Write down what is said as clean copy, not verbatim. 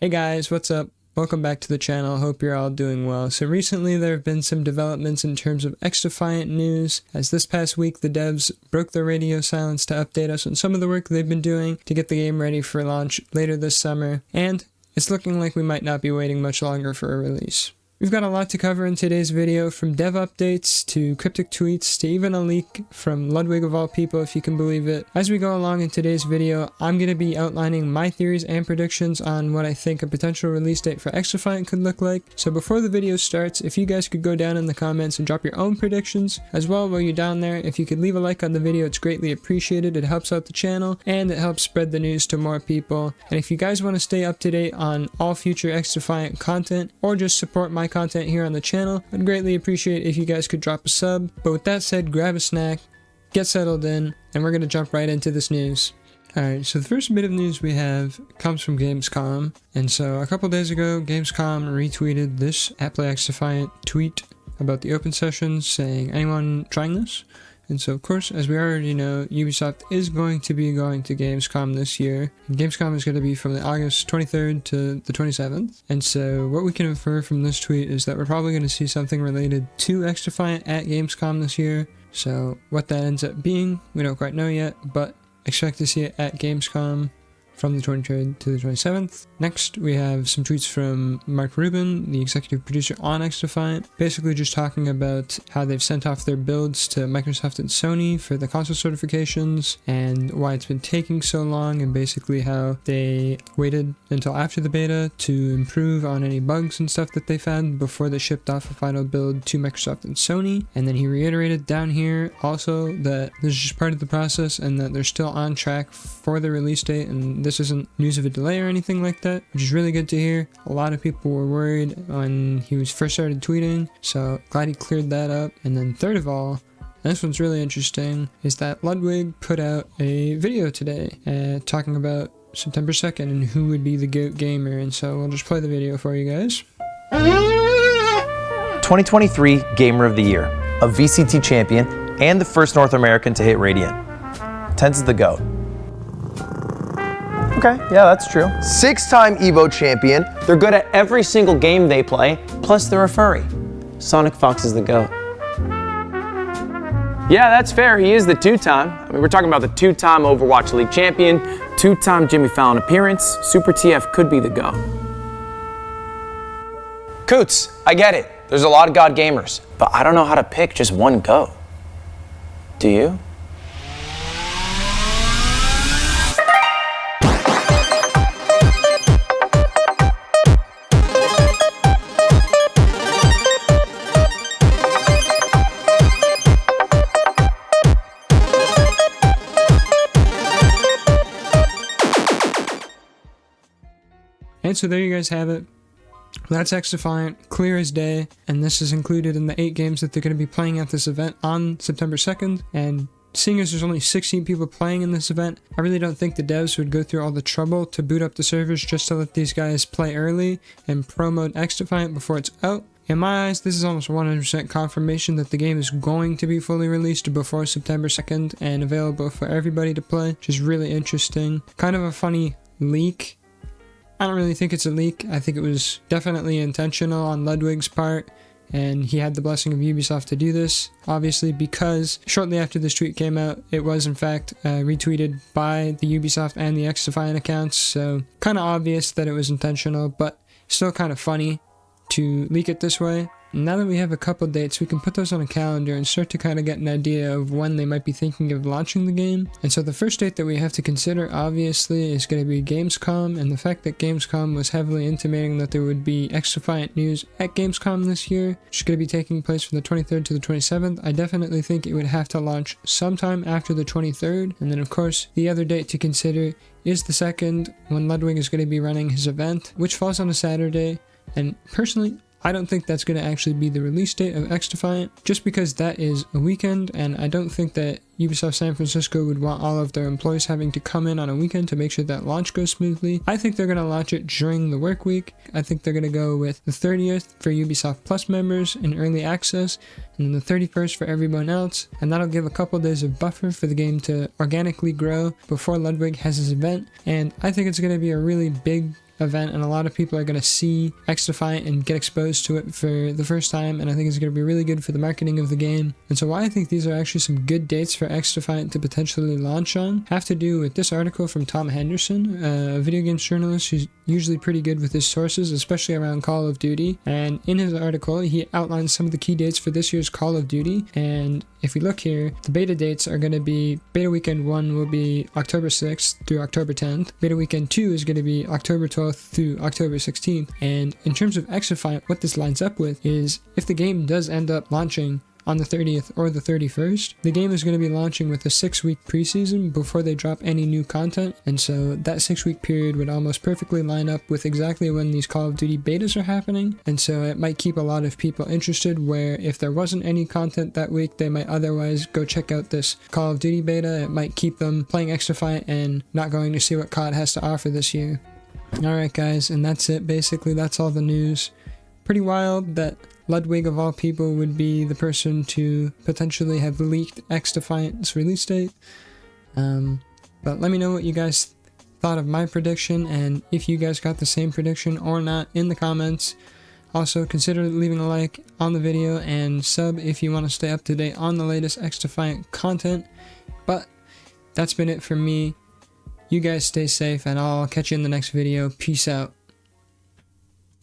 Hey guys, what's up? Welcome back to the channel. Hope you're all doing well. So recently there have been some developments in terms of XDefiant news, as this past week the devs broke their radio silence to update us on some of the work they've been doing to get the game ready for launch later this summer, and it's looking like we might not be waiting much longer for a release. We've got a lot to cover in today's video, from dev updates to cryptic tweets to even a leak from Ludwig of all people, if you can believe it. As we go along in today's video, I'm going to be outlining my theories and predictions on what I think a potential release date for XDefiant could look like. So before the video starts, if you guys could go down in the comments and drop your own predictions, as well while you're down there, if you could leave a like on the video, it's greatly appreciated. It helps out the channel and it helps spread the news to more people. And if you guys want to stay up to date on all future XDefiant content, or just support my content here on the channel, I'd greatly appreciate if you guys could drop a sub. But with that said, grab a snack, get settled in, and we're going to jump right into this news. Alright, so the first bit of news we have comes from Gamescom, and so a couple days ago Gamescom retweeted this @PlayXDefiant tweet about the open sessions, saying, anyone trying this? And so, of course, as we already know, Ubisoft is going to be going to Gamescom this year. And Gamescom is going to be from the August 23rd to the 27th. And so what we can infer from this tweet is that we're probably going to see something related to XDefiant at Gamescom this year. So what that ends up being, we don't quite know yet, but expect to see it at Gamescom from the 23rd to the 27th. Next, we have some tweets from Mark Rubin, the executive producer on XDefiant, basically just talking about how they've sent off their builds to Microsoft and Sony for the console certifications, and why it's been taking so long, and basically how they waited until after the beta to improve on any bugs and stuff that they found before they shipped off a final build to Microsoft and Sony. And then he reiterated down here also that this is just part of the process and that they're still on track for the release date, and this isn't news of a delay or anything like that, which is really good to hear. A lot of people were worried when he was first started tweeting, so glad he cleared that up. And then third of all, and this one's really interesting, is that Ludwig put out a video today talking about September 2nd and who would be the GOAT gamer, and so we'll just play the video for you guys. 2023 Gamer of the Year, a VCT champion, and the first North American to hit Radiant. Tens is the GOAT. Okay, yeah, that's true. 6-time EVO champion. They're good at every single game they play, plus they're a furry. Sonic Fox is the GOAT. Yeah, that's fair. He is the two-time. I mean, we're talking about the two-time Overwatch League champion, two-time Jimmy Fallon appearance. Super TF could be the GOAT. Coots, I get it. There's a lot of God gamers. But I don't know how to pick just one GOAT. Do you? And so there you guys have it. That's XDefiant, clear as day, and this is included in the 8 games that they're going to be playing at this event on September 2nd. And seeing as there's only 16 people playing in this event, I really don't think the devs would go through all the trouble to boot up the servers just to let these guys play early and promote XDefiant before it's out. In my eyes, this is almost 100% confirmation that the game is going to be fully released before September 2nd and available for everybody to play, which is really interesting. Kind of a funny leak. I don't really think it's a leak. I think it was definitely intentional on Ludwig's part, and he had the blessing of Ubisoft to do this, obviously, because shortly after this tweet came out, it was in fact retweeted by the Ubisoft and the XDefiant accounts, so kind of obvious that it was intentional, but still kind of funny to leak it this way. Now that we have a couple dates, we can put those on a calendar and start to kind of get an idea of when they might be thinking of launching the game. And so the first date that we have to consider, obviously, is going to be Gamescom, and the fact that Gamescom was heavily intimating that there would be XDefiant news at Gamescom this year, which is going to be taking place from the 23rd to the 27th, I definitely think it would have to launch sometime after the 23rd. And then, of course, the other date to consider is the 2nd, when Ludwig is going to be running his event, which falls on a Saturday. And personally, I don't think that's going to actually be the release date of XDefiant, just because that is a weekend, and I don't think that Ubisoft San Francisco would want all of their employees having to come in on a weekend to make sure that launch goes smoothly. I think they're going to launch it during the work week. I think they're going to go with the 30th for Ubisoft Plus members in early access, and then the 31st for everyone else, and that'll give a couple days of buffer for the game to organically grow before Ludwig has his event. And I think it's going to be a really big event, and a lot of people are going to see XDefiant and get exposed to it for the first time, and I think it's going to be really good for the marketing of the game. And so why I think these are actually some good dates for XDefiant to potentially launch on have to do with this article from Tom Henderson, a video games journalist who's usually pretty good with his sources, especially around Call of Duty. And in his article, he outlines some of the key dates for this year's Call of Duty. And if we look here, the beta dates are going to be, beta weekend 1 will be October 6th through October 10th. Beta weekend 2 is going to be October 12th through October 16th. And in terms of XDefiant, what this lines up with is if the game does end up launching on the 30th or the 31st, the game is going to be launching with a 6-week preseason before they drop any new content, and so that 6-week period would almost perfectly line up with exactly when these Call of Duty betas are happening, and so it might keep a lot of people interested, where if there wasn't any content that week, they might otherwise go check out this Call of Duty beta. It might keep them playing XDefiant and not going to see what COD has to offer this year. Alright guys, and that's it. Basically, that's all the news. Pretty wild that Ludwig of all people would be the person to potentially have leaked XDefiant's release date. But let me know what you guys thought of my prediction, and if you guys got the same prediction or not in the comments. Also, consider leaving a like on the video and sub if you want to stay up to date on the latest XDefiant content. But that's been it for me. You guys stay safe, and I'll catch you in the next video. Peace out.